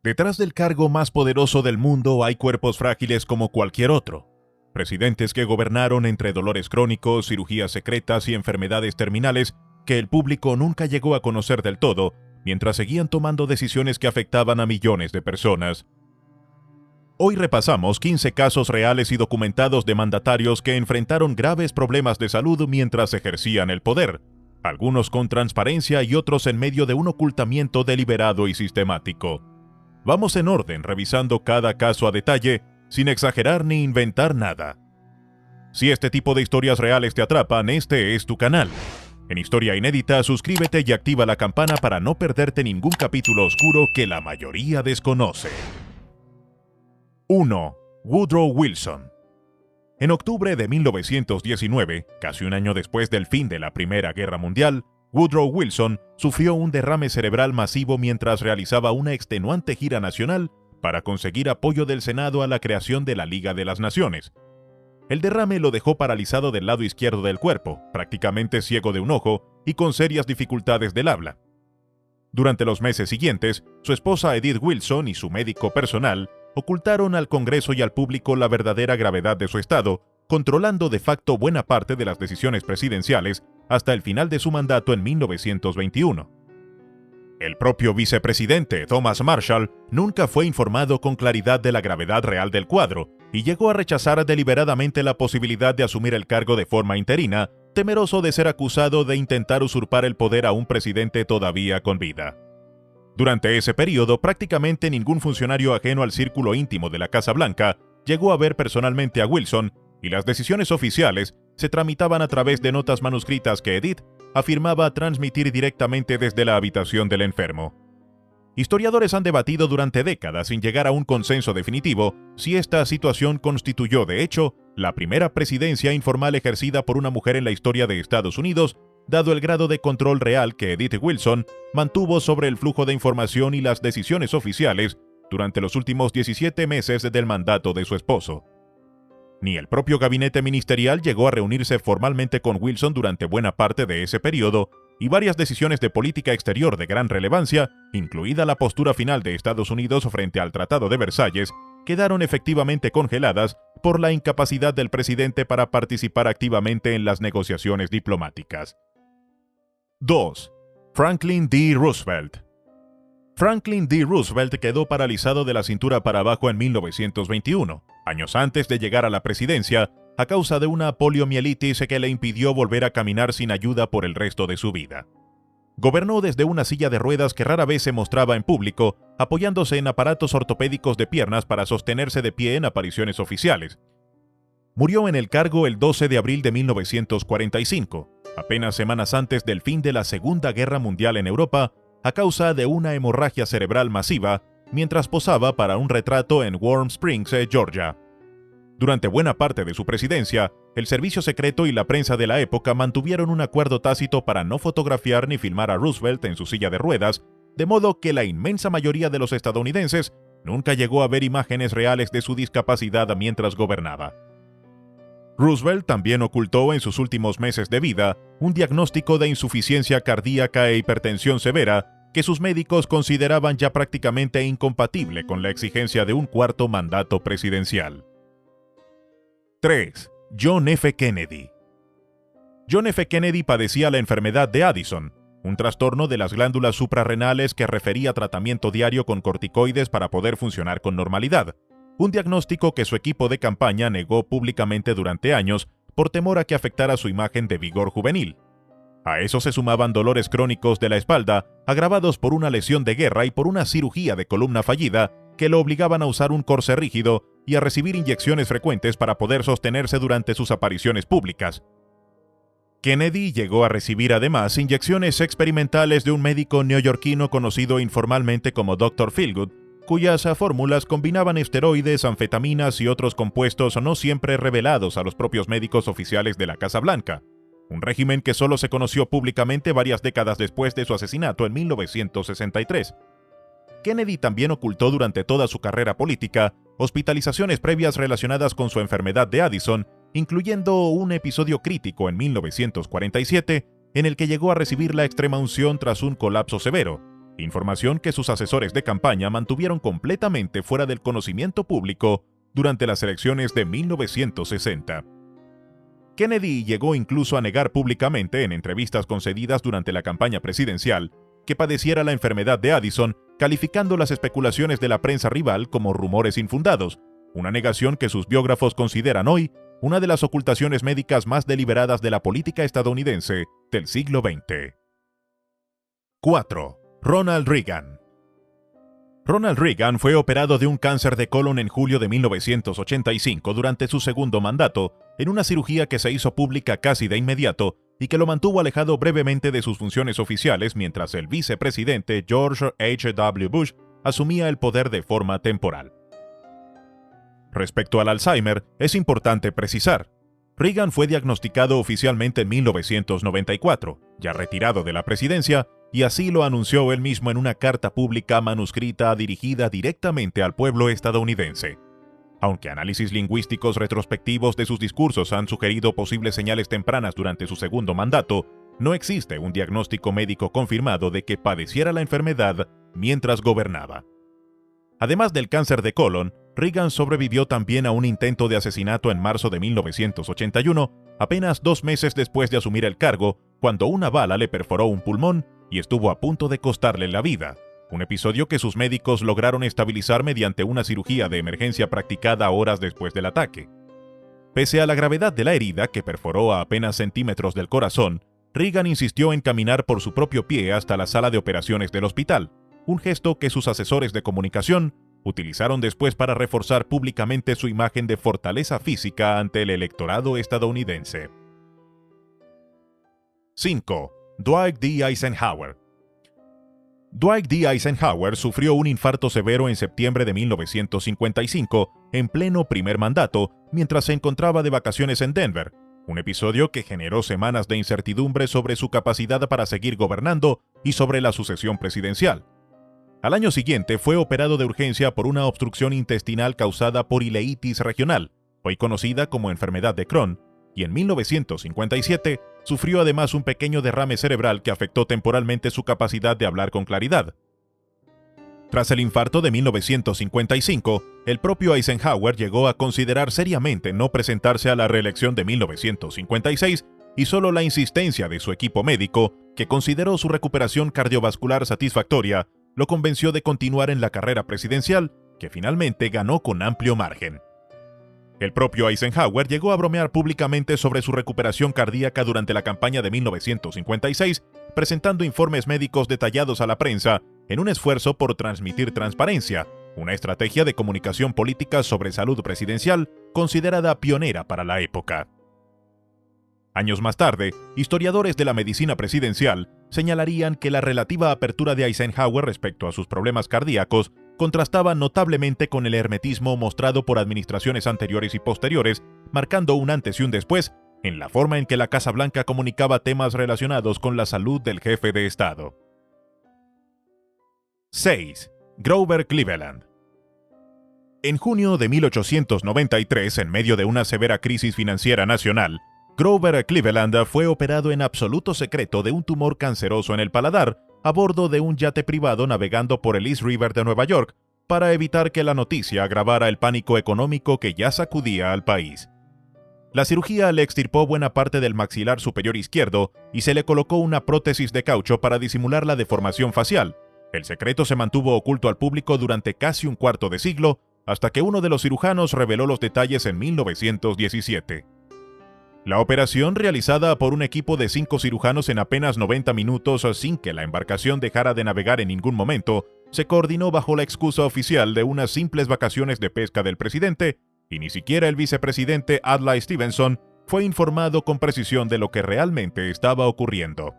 Detrás del cargo más poderoso del mundo hay cuerpos frágiles como cualquier otro. Presidentes que gobernaron entre dolores crónicos, cirugías secretas y enfermedades terminales que el público nunca llegó a conocer del todo, mientras seguían tomando decisiones que afectaban a millones de personas. Hoy repasamos 15 casos reales y documentados de mandatarios que enfrentaron graves problemas de salud mientras ejercían el poder, algunos con transparencia y otros en medio de un ocultamiento deliberado y sistemático. Vamos en orden, revisando cada caso a detalle, sin exagerar ni inventar nada. Si este tipo de historias reales te atrapan, este es tu canal. En Historia Inédita, suscríbete y activa la campana para no perderte ningún capítulo oscuro que la mayoría desconoce. 1. Woodrow Wilson. En octubre de 1919, casi un año después del fin de la Primera Guerra Mundial, Woodrow Wilson sufrió un derrame cerebral masivo mientras realizaba una extenuante gira nacional para conseguir apoyo del Senado a la creación de la Liga de las Naciones. El derrame lo dejó paralizado del lado izquierdo del cuerpo, prácticamente ciego de un ojo y con serias dificultades del habla. Durante los meses siguientes, su esposa Edith Wilson y su médico personal ocultaron al Congreso y al público la verdadera gravedad de su estado, controlando de facto buena parte de las decisiones presidenciales hasta el final de su mandato en 1921. El propio vicepresidente, Thomas Marshall, nunca fue informado con claridad de la gravedad real del cuadro y llegó a rechazar deliberadamente la posibilidad de asumir el cargo de forma interina, temeroso de ser acusado de intentar usurpar el poder a un presidente todavía con vida. Durante ese periodo, prácticamente ningún funcionario ajeno al círculo íntimo de la Casa Blanca llegó a ver personalmente a Wilson, y las decisiones oficiales se tramitaban a través de notas manuscritas que Edith afirmaba transmitir directamente desde la habitación del enfermo. Historiadores han debatido durante décadas sin llegar a un consenso definitivo si esta situación constituyó, de hecho, la primera presidencia informal ejercida por una mujer en la historia de Estados Unidos, dado el grado de control real que Edith Wilson mantuvo sobre el flujo de información y las decisiones oficiales durante los últimos 17 meses del mandato de su esposo. Ni el propio gabinete ministerial llegó a reunirse formalmente con Wilson durante buena parte de ese periodo, y varias decisiones de política exterior de gran relevancia, incluida la postura final de Estados Unidos frente al Tratado de Versalles, quedaron efectivamente congeladas por la incapacidad del presidente para participar activamente en las negociaciones diplomáticas. 2. Franklin D. Roosevelt. Franklin D. Roosevelt quedó paralizado de la cintura para abajo en 1921, años antes de llegar a la presidencia, a causa de una poliomielitis que le impidió volver a caminar sin ayuda por el resto de su vida. Gobernó desde una silla de ruedas que rara vez se mostraba en público, apoyándose en aparatos ortopédicos de piernas para sostenerse de pie en apariciones oficiales. Murió en el cargo el 12 de abril de 1945, apenas semanas antes del fin de la Segunda Guerra Mundial en Europa, a causa de una hemorragia cerebral masiva, mientras posaba para un retrato en Warm Springs, Georgia. Durante buena parte de su presidencia, el servicio secreto y la prensa de la época mantuvieron un acuerdo tácito para no fotografiar ni filmar a Roosevelt en su silla de ruedas, de modo que la inmensa mayoría de los estadounidenses nunca llegó a ver imágenes reales de su discapacidad mientras gobernaba. Roosevelt también ocultó en sus últimos meses de vida un diagnóstico de insuficiencia cardíaca e hipertensión severa que sus médicos consideraban ya prácticamente incompatible con la exigencia de un cuarto mandato presidencial. 3. John F. Kennedy. John F. Kennedy padecía la enfermedad de Addison, un trastorno de las glándulas suprarrenales que refería a tratamiento diario con corticoides para poder funcionar con normalidad, un diagnóstico que su equipo de campaña negó públicamente durante años por temor a que afectara su imagen de vigor juvenil. A eso se sumaban dolores crónicos de la espalda, agravados por una lesión de guerra y por una cirugía de columna fallida que lo obligaban a usar un corsé rígido y a recibir inyecciones frecuentes para poder sostenerse durante sus apariciones públicas. Kennedy llegó a recibir además inyecciones experimentales de un médico neoyorquino conocido informalmente como Dr. Feelgood, cuyas fórmulas combinaban esteroides, anfetaminas y otros compuestos no siempre revelados a los propios médicos oficiales de la Casa Blanca, un régimen que solo se conoció públicamente varias décadas después de su asesinato en 1963. Kennedy también ocultó durante toda su carrera política hospitalizaciones previas relacionadas con su enfermedad de Addison, incluyendo un episodio crítico en 1947 en el que llegó a recibir la extrema unción tras un colapso severo, información que sus asesores de campaña mantuvieron completamente fuera del conocimiento público durante las elecciones de 1960. Kennedy llegó incluso a negar públicamente en entrevistas concedidas durante la campaña presidencial que padeciera la enfermedad de Addison, calificando las especulaciones de la prensa rival como rumores infundados, una negación que sus biógrafos consideran hoy una de las ocultaciones médicas más deliberadas de la política estadounidense del siglo XX. 4. Ronald Reagan. Ronald Reagan fue operado de un cáncer de colon en julio de 1985 durante su segundo mandato, en una cirugía que se hizo pública casi de inmediato y que lo mantuvo alejado brevemente de sus funciones oficiales mientras el vicepresidente George H. W. Bush asumía el poder de forma temporal. Respecto al Alzheimer, es importante precisar. Reagan fue diagnosticado oficialmente en 1994, ya retirado de la presidencia, y así lo anunció él mismo en una carta pública manuscrita dirigida directamente al pueblo estadounidense. Aunque análisis lingüísticos retrospectivos de sus discursos han sugerido posibles señales tempranas durante su segundo mandato, no existe un diagnóstico médico confirmado de que padeciera la enfermedad mientras gobernaba. Además del cáncer de colon, Reagan sobrevivió también a un intento de asesinato en marzo de 1981, apenas 2 meses después de asumir el cargo, cuando una bala le perforó un pulmón y estuvo a punto de costarle la vida, un episodio que sus médicos lograron estabilizar mediante una cirugía de emergencia practicada horas después del ataque. Pese a la gravedad de la herida, que perforó a apenas centímetros del corazón, Reagan insistió en caminar por su propio pie hasta la sala de operaciones del hospital, un gesto que sus asesores de comunicación utilizaron después para reforzar públicamente su imagen de fortaleza física ante el electorado estadounidense. 5. Dwight D. Eisenhower. Dwight D. Eisenhower sufrió un infarto severo en septiembre de 1955, en pleno primer mandato, mientras se encontraba de vacaciones en Denver, un episodio que generó semanas de incertidumbre sobre su capacidad para seguir gobernando y sobre la sucesión presidencial. Al año siguiente fue operado de urgencia por una obstrucción intestinal causada por ileitis regional, hoy conocida como enfermedad de Crohn, y en 1957 sufrió además un pequeño derrame cerebral que afectó temporalmente su capacidad de hablar con claridad. Tras el infarto de 1955, el propio Eisenhower llegó a considerar seriamente no presentarse a la reelección de 1956 y solo la insistencia de su equipo médico, que consideró su recuperación cardiovascular satisfactoria, lo convenció de continuar en la carrera presidencial, que finalmente ganó con amplio margen. El propio Eisenhower llegó a bromear públicamente sobre su recuperación cardíaca durante la campaña de 1956, presentando informes médicos detallados a la prensa en un esfuerzo por transmitir transparencia, una estrategia de comunicación política sobre salud presidencial considerada pionera para la época. Años más tarde, historiadores de la medicina presidencial señalarían que la relativa apertura de Eisenhower respecto a sus problemas cardíacos contrastaba notablemente con el hermetismo mostrado por administraciones anteriores y posteriores, marcando un antes y un después en la forma en que la Casa Blanca comunicaba temas relacionados con la salud del jefe de Estado. 6. Grover Cleveland. En junio de 1893, en medio de una severa crisis financiera nacional, Grover Cleveland fue operado en absoluto secreto de un tumor canceroso en el paladar a bordo de un yate privado navegando por el East River de Nueva York para evitar que la noticia agravara el pánico económico que ya sacudía al país. La cirugía le extirpó buena parte del maxilar superior izquierdo y se le colocó una prótesis de caucho para disimular la deformación facial. El secreto se mantuvo oculto al público durante casi un cuarto de siglo, hasta que uno de los cirujanos reveló los detalles en 1917. La operación, realizada por un equipo de 5 cirujanos en apenas 90 minutos sin que la embarcación dejara de navegar en ningún momento, se coordinó bajo la excusa oficial de unas simples vacaciones de pesca del presidente, y ni siquiera el vicepresidente Adlai Stevenson fue informado con precisión de lo que realmente estaba ocurriendo.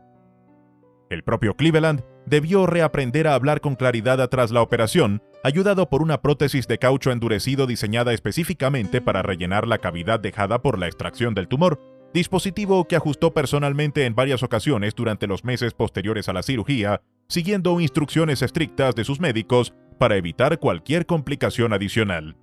El propio Cleveland debió reaprender a hablar con claridad tras la operación, ayudado por una prótesis de caucho endurecido diseñada específicamente para rellenar la cavidad dejada por la extracción del tumor, dispositivo que ajustó personalmente en varias ocasiones durante los meses posteriores a la cirugía, siguiendo instrucciones estrictas de sus médicos para evitar cualquier complicación adicional.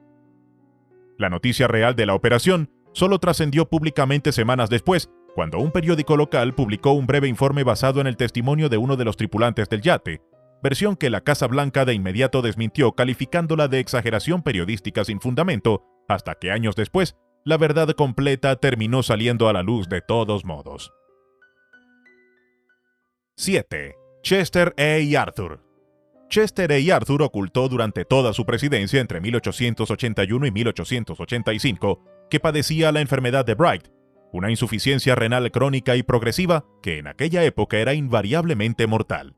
La noticia real de la operación solo trascendió públicamente semanas después, cuando un periódico local publicó un breve informe basado en el testimonio de uno de los tripulantes del yate, versión que la Casa Blanca de inmediato desmintió calificándola de exageración periodística sin fundamento, hasta que años después, la verdad completa terminó saliendo a la luz de todos modos. 7. Chester A. Arthur. Chester A. Arthur ocultó durante toda su presidencia entre 1881 y 1885 que padecía la enfermedad de Bright, una insuficiencia renal crónica y progresiva que en aquella época era invariablemente mortal.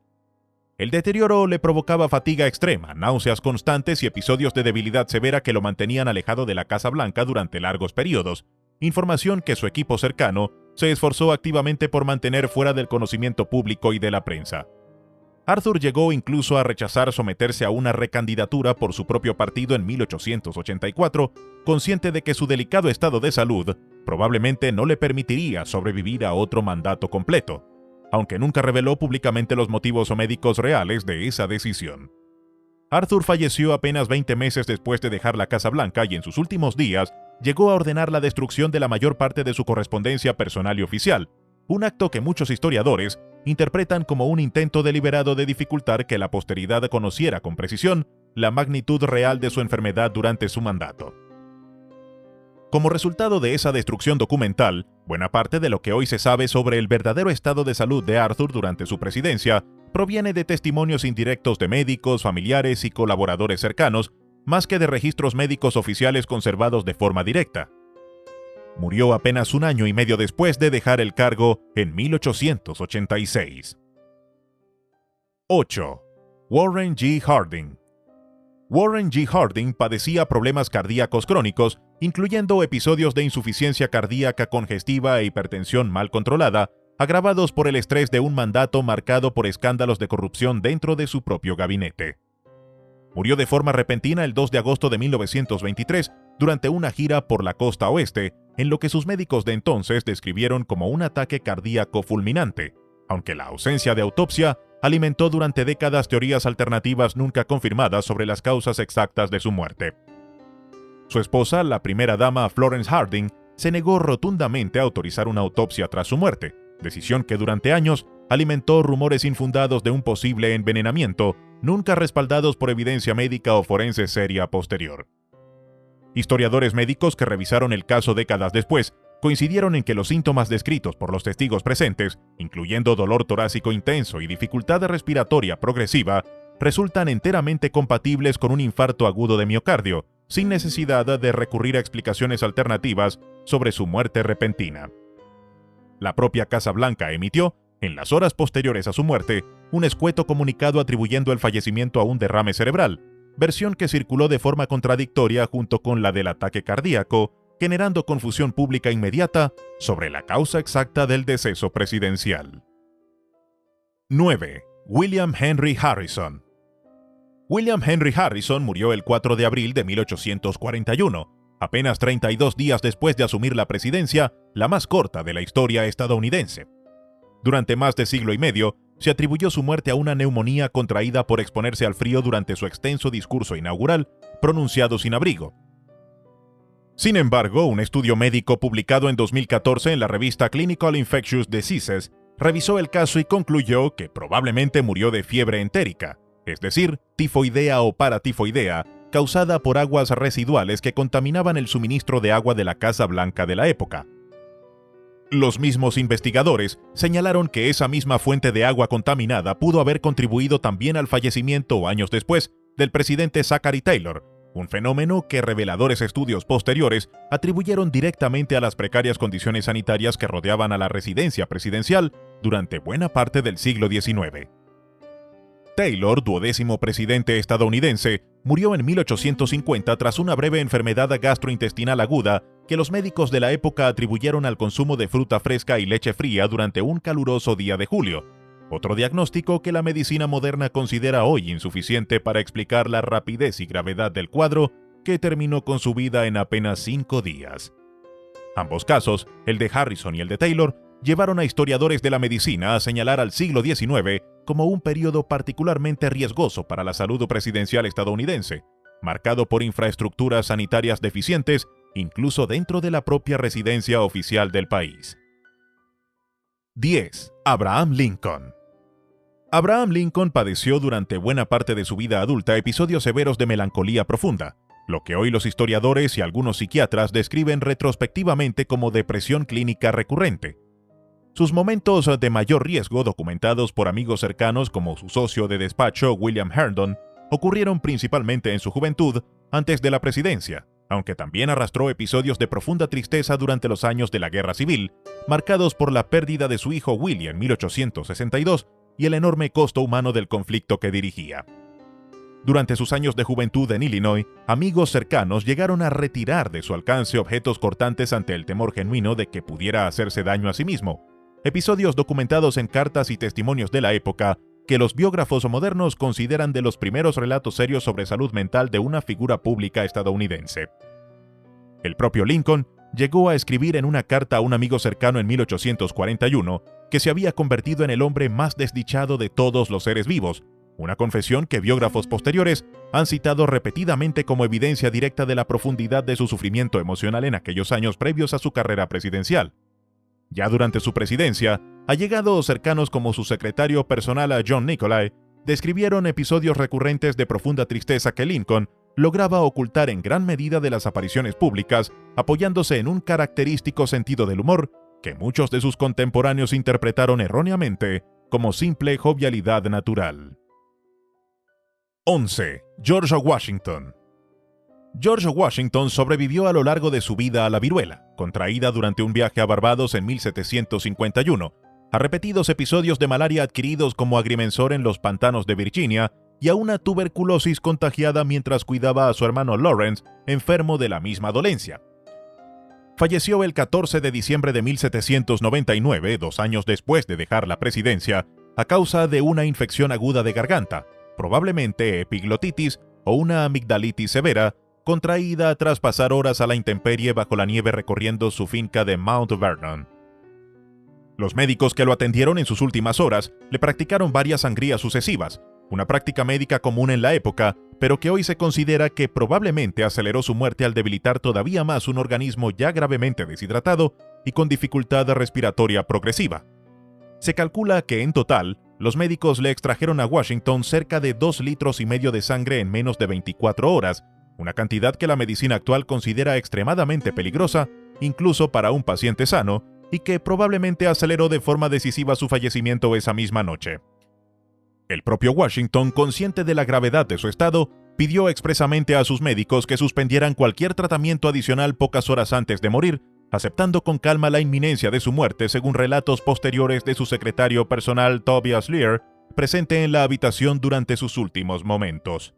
El deterioro le provocaba fatiga extrema, náuseas constantes y episodios de debilidad severa que lo mantenían alejado de la Casa Blanca durante largos periodos, información que su equipo cercano se esforzó activamente por mantener fuera del conocimiento público y de la prensa. Arthur llegó incluso a rechazar someterse a una recandidatura por su propio partido en 1884, consciente de que su delicado estado de salud probablemente no le permitiría sobrevivir a otro mandato completo, aunque nunca reveló públicamente los motivos médicos reales de esa decisión. Arthur falleció apenas 20 meses después de dejar la Casa Blanca y en sus últimos días llegó a ordenar la destrucción de la mayor parte de su correspondencia personal y oficial, un acto que muchos historiadores interpretan como un intento deliberado de dificultar que la posteridad conociera con precisión la magnitud real de su enfermedad durante su mandato. Como resultado de esa destrucción documental, buena parte de lo que hoy se sabe sobre el verdadero estado de salud de Arthur durante su presidencia proviene de testimonios indirectos de médicos, familiares y colaboradores cercanos, más que de registros médicos oficiales conservados de forma directa. Murió apenas un año y medio después de dejar el cargo en 1886. 8. Warren G. Harding. Warren G. Harding padecía problemas cardíacos crónicos, incluyendo episodios de insuficiencia cardíaca congestiva e hipertensión mal controlada, agravados por el estrés de un mandato marcado por escándalos de corrupción dentro de su propio gabinete. Murió de forma repentina el 2 de agosto de 1923 durante una gira por la costa oeste, en lo que sus médicos de entonces describieron como un ataque cardíaco fulminante, aunque la ausencia de autopsia alimentó durante décadas teorías alternativas nunca confirmadas sobre las causas exactas de su muerte. Su esposa, la primera dama Florence Harding, se negó rotundamente a autorizar una autopsia tras su muerte, decisión que durante años alimentó rumores infundados de un posible envenenamiento, nunca respaldados por evidencia médica o forense seria posterior. Historiadores médicos que revisaron el caso décadas después coincidieron en que los síntomas descritos por los testigos presentes, incluyendo dolor torácico intenso y dificultad respiratoria progresiva, resultan enteramente compatibles con un infarto agudo de miocardio, sin necesidad de recurrir a explicaciones alternativas sobre su muerte repentina. La propia Casa Blanca emitió, en las horas posteriores a su muerte, un escueto comunicado atribuyendo el fallecimiento a un derrame cerebral, versión que circuló de forma contradictoria junto con la del ataque cardíaco, generando confusión pública inmediata sobre la causa exacta del deceso presidencial. 9. William Henry Harrison. William Henry Harrison murió el 4 de abril de 1841, apenas 32 días después de asumir la presidencia, la más corta de la historia estadounidense. Durante más de siglo y medio, se atribuyó su muerte a una neumonía contraída por exponerse al frío durante su extenso discurso inaugural, pronunciado sin abrigo. Sin embargo, un estudio médico publicado en 2014 en la revista Clinical Infectious Diseases revisó el caso y concluyó que probablemente murió de fiebre entérica, es decir, tifoidea o paratifoidea, causada por aguas residuales que contaminaban el suministro de agua de la Casa Blanca de la época. Los mismos investigadores señalaron que esa misma fuente de agua contaminada pudo haber contribuido también al fallecimiento años después del presidente Zachary Taylor, un fenómeno que reveladores estudios posteriores atribuyeron directamente a las precarias condiciones sanitarias que rodeaban a la residencia presidencial durante buena parte del siglo XIX. Taylor, 12º presidente estadounidense, murió en 1850 tras una breve enfermedad gastrointestinal aguda que los médicos de la época atribuyeron al consumo de fruta fresca y leche fría durante un caluroso día de julio, otro diagnóstico que la medicina moderna considera hoy insuficiente para explicar la rapidez y gravedad del cuadro que terminó con su vida en apenas 5 días. Ambos casos, el de Harrison y el de Taylor, llevaron a historiadores de la medicina a señalar al siglo XIX como un periodo particularmente riesgoso para la salud presidencial estadounidense, marcado por infraestructuras sanitarias deficientes, incluso dentro de la propia residencia oficial del país. 10. Abraham Lincoln. Abraham Lincoln padeció durante buena parte de su vida adulta episodios severos de melancolía profunda, lo que hoy los historiadores y algunos psiquiatras describen retrospectivamente como depresión clínica recurrente. Sus momentos de mayor riesgo, documentados por amigos cercanos como su socio de despacho William Herndon, ocurrieron principalmente en su juventud, antes de la presidencia, aunque también arrastró episodios de profunda tristeza durante los años de la Guerra Civil, marcados por la pérdida de su hijo William en 1862 y el enorme costo humano del conflicto que dirigía. Durante sus años de juventud en Illinois, amigos cercanos llegaron a retirar de su alcance objetos cortantes ante el temor genuino de que pudiera hacerse daño a sí mismo, episodios documentados en cartas y testimonios de la época que los biógrafos modernos consideran de los primeros relatos serios sobre salud mental de una figura pública estadounidense. El propio Lincoln llegó a escribir en una carta a un amigo cercano en 1841 que se había convertido en el hombre más desdichado de todos los seres vivos, una confesión que biógrafos posteriores han citado repetidamente como evidencia directa de la profundidad de su sufrimiento emocional en aquellos años previos a su carrera presidencial. Ya durante su presidencia, allegados cercanos como su secretario personal John Nicolay describieron episodios recurrentes de profunda tristeza que Lincoln lograba ocultar en gran medida de las apariciones públicas, apoyándose en un característico sentido del humor que muchos de sus contemporáneos interpretaron erróneamente como simple jovialidad natural. 11. George Washington. George Washington sobrevivió a lo largo de su vida a la viruela, contraída durante un viaje a Barbados en 1751, a repetidos episodios de malaria adquiridos como agrimensor en los pantanos de Virginia y a una tuberculosis contagiada mientras cuidaba a su hermano Lawrence, enfermo de la misma dolencia. Falleció el 14 de diciembre de 1799, 2 años después de dejar la presidencia, a causa de una infección aguda de garganta, probablemente epiglotitis o una amigdalitis severa, contraída tras pasar horas a la intemperie bajo la nieve recorriendo su finca de Mount Vernon. Los médicos que lo atendieron en sus últimas horas le practicaron varias sangrías sucesivas, una práctica médica común en la época, pero que hoy se considera que probablemente aceleró su muerte al debilitar todavía más un organismo ya gravemente deshidratado y con dificultad respiratoria progresiva. Se calcula que, en total, los médicos le extrajeron a Washington cerca de 2,5 litros de sangre en menos de 24 horas, una cantidad que la medicina actual considera extremadamente peligrosa, incluso para un paciente sano, y que probablemente aceleró de forma decisiva su fallecimiento esa misma noche. El propio Washington, consciente de la gravedad de su estado, pidió expresamente a sus médicos que suspendieran cualquier tratamiento adicional pocas horas antes de morir, aceptando con calma la inminencia de su muerte según relatos posteriores de su secretario personal Tobias Lear, presente en la habitación durante sus últimos momentos.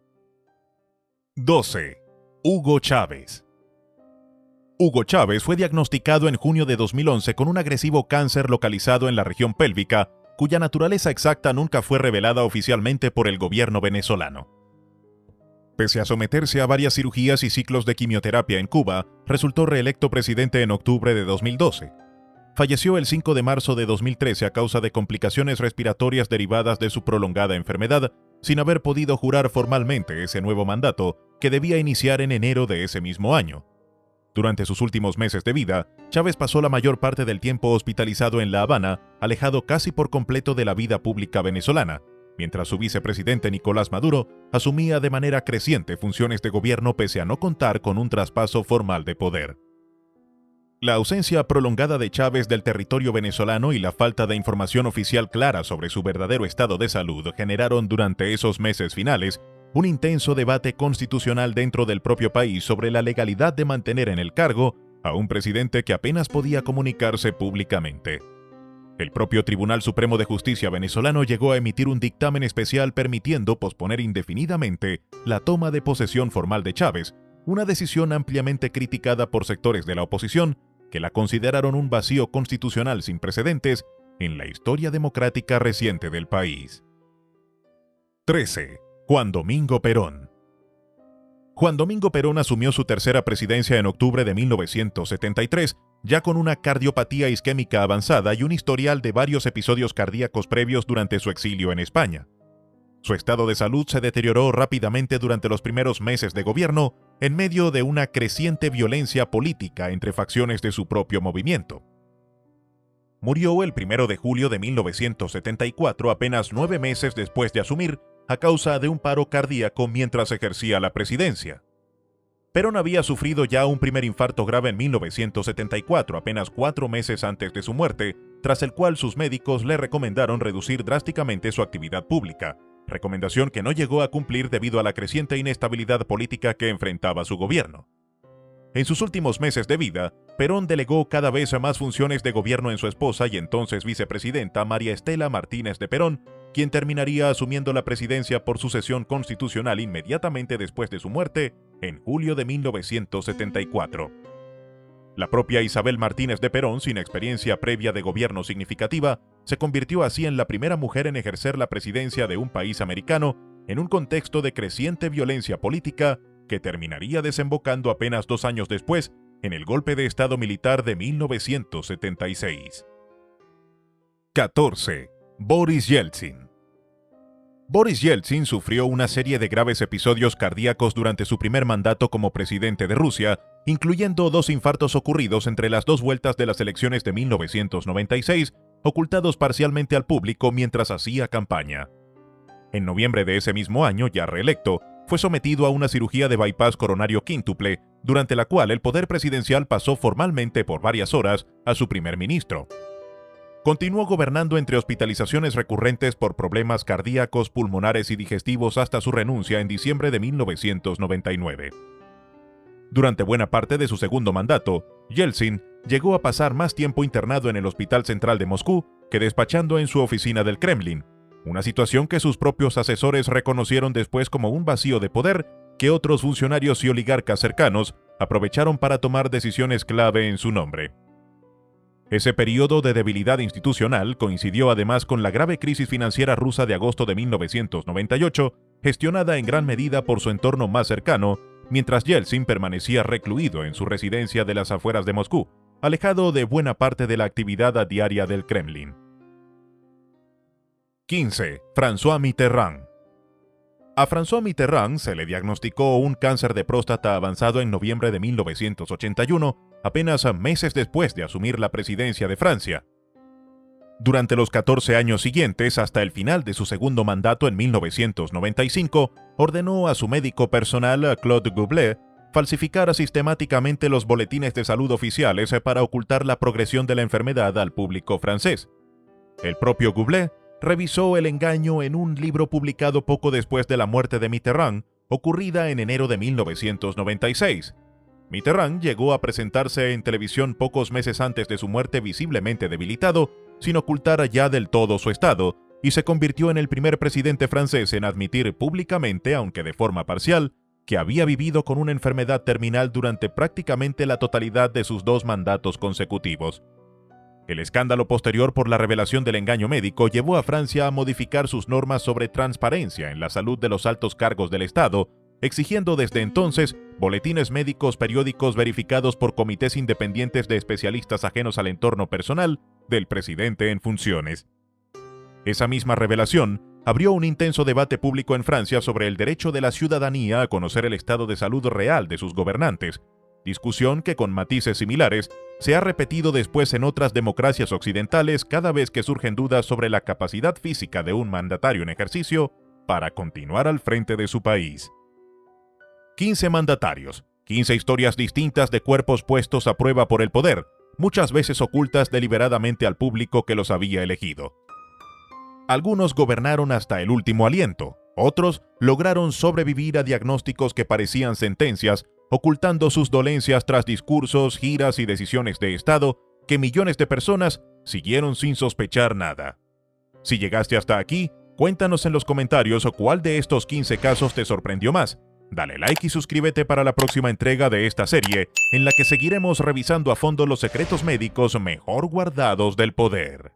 12. Hugo Chávez. Hugo Chávez fue diagnosticado en junio de 2011 con un agresivo cáncer localizado en la región pélvica, cuya naturaleza exacta nunca fue revelada oficialmente por el gobierno venezolano. Pese a someterse a varias cirugías y ciclos de quimioterapia en Cuba, resultó reelecto presidente en octubre de 2012. Falleció el 5 de marzo de 2013 a causa de complicaciones respiratorias derivadas de su prolongada enfermedad, sin haber podido jurar formalmente ese nuevo mandato, que debía iniciar en enero de ese mismo año. Durante sus últimos meses de vida, Chávez pasó la mayor parte del tiempo hospitalizado en La Habana, alejado casi por completo de la vida pública venezolana, mientras su vicepresidente Nicolás Maduro asumía de manera creciente funciones de gobierno pese a no contar con un traspaso formal de poder. La ausencia prolongada de Chávez del territorio venezolano y la falta de información oficial clara sobre su verdadero estado de salud generaron durante esos meses finales un intenso debate constitucional dentro del propio país sobre la legalidad de mantener en el cargo a un presidente que apenas podía comunicarse públicamente. El propio Tribunal Supremo de Justicia venezolano llegó a emitir un dictamen especial permitiendo posponer indefinidamente la toma de posesión formal de Chávez, una decisión ampliamente criticada por sectores de la oposición que la consideraron un vacío constitucional sin precedentes en la historia democrática reciente del país. 13. Juan Domingo Perón. Juan Domingo Perón asumió su tercera presidencia en octubre de 1973, ya con una cardiopatía isquémica avanzada y un historial de varios episodios cardíacos previos durante su exilio en España. Su estado de salud se deterioró rápidamente durante los primeros meses de gobierno, en medio de una creciente violencia política entre facciones de su propio movimiento. murió el 1 de julio de 1974, apenas 9 meses después de asumir, a causa de un paro cardíaco mientras ejercía la presidencia. Perón había sufrido ya un primer infarto grave en 1974, apenas 4 meses antes de su muerte, tras el cual sus médicos le recomendaron reducir drásticamente su actividad pública, recomendación que no llegó a cumplir debido a la creciente inestabilidad política que enfrentaba su gobierno. En sus últimos meses de vida, Perón delegó cada vez más funciones de gobierno en su esposa y entonces vicepresidenta María Estela Martínez de Perón, quien terminaría asumiendo la presidencia por sucesión constitucional inmediatamente después de su muerte, en julio de 1974. La propia Isabel Martínez de Perón, sin experiencia previa de gobierno significativa, se convirtió así en la primera mujer en ejercer la presidencia de un país americano en un contexto de creciente violencia política que terminaría desembocando apenas 2 años después en el golpe de Estado militar de 1976. 14. Boris Yeltsin. Boris Yeltsin sufrió una serie de graves episodios cardíacos durante su primer mandato como presidente de Rusia, incluyendo 2 infartos ocurridos entre las 2 vueltas de las elecciones de 1996, ocultados parcialmente al público mientras hacía campaña. En noviembre de ese mismo año, ya reelecto, fue sometido a una cirugía de bypass coronario quíntuple, durante la cual el poder presidencial pasó formalmente por varias horas a su primer ministro. Continuó gobernando entre hospitalizaciones recurrentes por problemas cardíacos, pulmonares y digestivos hasta su renuncia en diciembre de 1999. Durante buena parte de su segundo mandato, Yeltsin llegó a pasar más tiempo internado en el Hospital Central de Moscú que despachando en su oficina del Kremlin, una situación que sus propios asesores reconocieron después como un vacío de poder que otros funcionarios y oligarcas cercanos aprovecharon para tomar decisiones clave en su nombre. Ese periodo de debilidad institucional coincidió además con la grave crisis financiera rusa de agosto de 1998, gestionada en gran medida por su entorno más cercano, mientras Yeltsin permanecía recluido en su residencia de las afueras de Moscú, alejado de buena parte de la actividad diaria del Kremlin. 15. François Mitterrand. A François Mitterrand se le diagnosticó un cáncer de próstata avanzado en noviembre de 1981, apenas meses después de asumir la presidencia de Francia. Durante los 14 años siguientes, hasta el final de su segundo mandato en 1995, ordenó a su médico personal, Claude Goubelet, falsificar sistemáticamente los boletines de salud oficiales para ocultar la progresión de la enfermedad al público francés. El propio Goubelet revisó el engaño en un libro publicado poco después de la muerte de Mitterrand, ocurrida en enero de 1996. Mitterrand llegó a presentarse en televisión pocos meses antes de su muerte visiblemente debilitado, sin ocultar ya del todo su estado, y se convirtió en el primer presidente francés en admitir públicamente, aunque de forma parcial, que había vivido con una enfermedad terminal durante prácticamente la totalidad de sus 2 mandatos consecutivos. El escándalo posterior por la revelación del engaño médico llevó a Francia a modificar sus normas sobre transparencia en la salud de los altos cargos del Estado, exigiendo desde entonces boletines médicos periódicos verificados por comités independientes de especialistas ajenos al entorno personal del presidente en funciones. Esa misma revelación abrió un intenso debate público en Francia sobre el derecho de la ciudadanía a conocer el estado de salud real de sus gobernantes, discusión que con matices similares se ha repetido después en otras democracias occidentales cada vez que surgen dudas sobre la capacidad física de un mandatario en ejercicio para continuar al frente de su país. 15 mandatarios, 15 historias distintas de cuerpos puestos a prueba por el poder, muchas veces ocultas deliberadamente al público que los había elegido. Algunos gobernaron hasta el último aliento, otros lograron sobrevivir a diagnósticos que parecían sentencias, ocultando sus dolencias tras discursos, giras y decisiones de Estado que millones de personas siguieron sin sospechar nada. Si llegaste hasta aquí, cuéntanos en los comentarios cuál de estos 15 casos te sorprendió más. Dale like y suscríbete para la próxima entrega de esta serie, en la que seguiremos revisando a fondo los secretos médicos mejor guardados del poder.